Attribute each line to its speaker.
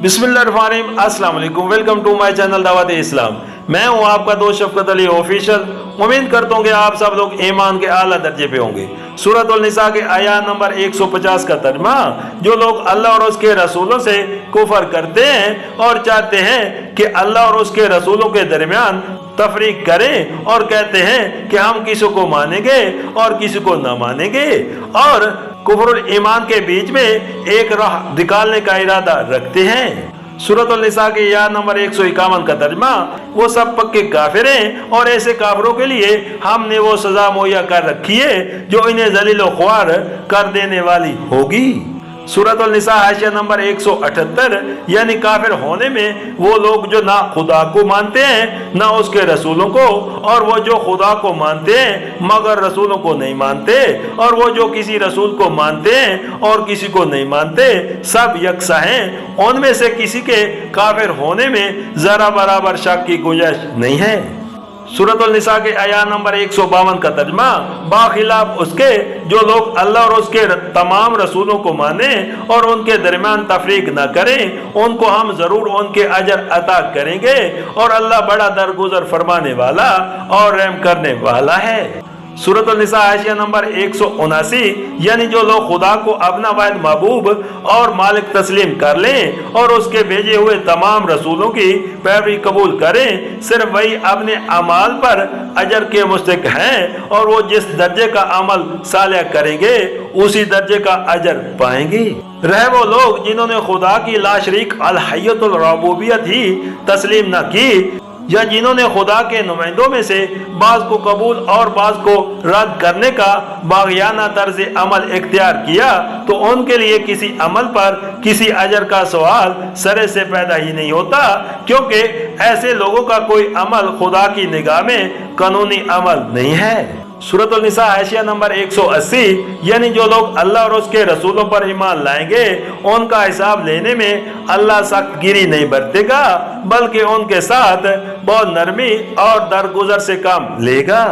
Speaker 1: बिस्मिल्लाहिर्रहमानिर्रहीम, अस्सलाम वालेकुम। वेलकम टू माय चैनल दावत इस्लाम। मैं हूं आपका दोस्त शफकत अली ऑफिशियल। उम्मीद करता हूं कि आप सब लोग ईमान के आला दर्जे पे होंगे। सूरत निसा के आयत नंबर 150 का तर्जुमा, जो लोग अल्लाह और उसके रसूलों से कुफर करते हैं और चाहते हैं कि अल्लाह और उसके रसूलों के दरमियान तफरीक करें और कहते हैं कि हम किसी को मानेंगे और किसी को न मानेंगे और कुफरुल ईमान के बीच में एक राह निकालने का इरादा रखते हैं। सूरत निसा के आयत नंबर 151 का तर्जुमा, वो सब पक्के काफिर हैं और ऐसे काफिरों के लिए हमने वो सजा मुहैया कर रखी है जो इन्हें जलील व ख्वार कर देने वाली होगी। सूरत निसा हाशिया नंबर 178, यानी काफिर होने में वो लोग जो ना खुदा को मानते हैं ना उसके रसूलों को, और वो जो खुदा को मानते हैं मगर रसूलों को नहीं मानते, और वो जो किसी रसूल को मानते हैं और किसी को नहीं मानते, सब यकसा हैं। उनमें से किसी के काफिर होने में जरा बराबर शक की गुंजाइश नहीं है। सूरत निसा के आयत नंबर 152 का तर्जुमा, बाखिलाफ उसके जो लोग अल्लाह और उसके तमाम रसूलों को माने और उनके दरमियान तफरीक न करें, उनको हम जरूर उनके अजर अता करेंगे और अल्लाह बड़ा दरगुजर फरमाने वाला और रहम करने वाला है। सूरत निसा हाशिया नंबर 179, यानी जो लोग खुदा को अपना वाहिद महबूब और मालिक तस्लीम कर लें और उसके भेजे हुए तमाम रसूलों की पैरवी कबूल करें, सिर्फ वही अपने अमाल पर अजर के मुस्तहिक हैं और वो जिस दर्जे का अमल सालिह करेंगे उसी दर्जे का अजर पाएंगे। रहे वो लोग जिन्होंने खुदा की ला शरीक अल हय्यतुल रबूबियत ही तस्लीम न की, या जिन्होंने खुदा के नुमाइंदों में से बाज को कबूल और बाज को रद्द करने का बागियाना तर्ज अमल इख्तियार किया, तो उनके लिए किसी अमल पर किसी अजर का सवाल सरे से पैदा ही नहीं होता, क्योंकि ऐसे लोगों का कोई अमल खुदा की निगाह में कानूनी अमल नहीं है। सूरत निसा हाशिया नंबर 180, यानी जो लोग अल्लाह और उसके रसूलों पर ईमान लाएंगे उनका हिसाब लेने में अल्लाह सख्त गिरी नहीं बरतेगा, बल्कि उनके साथ बहुत नरमी और दरगुजर से काम लेगा।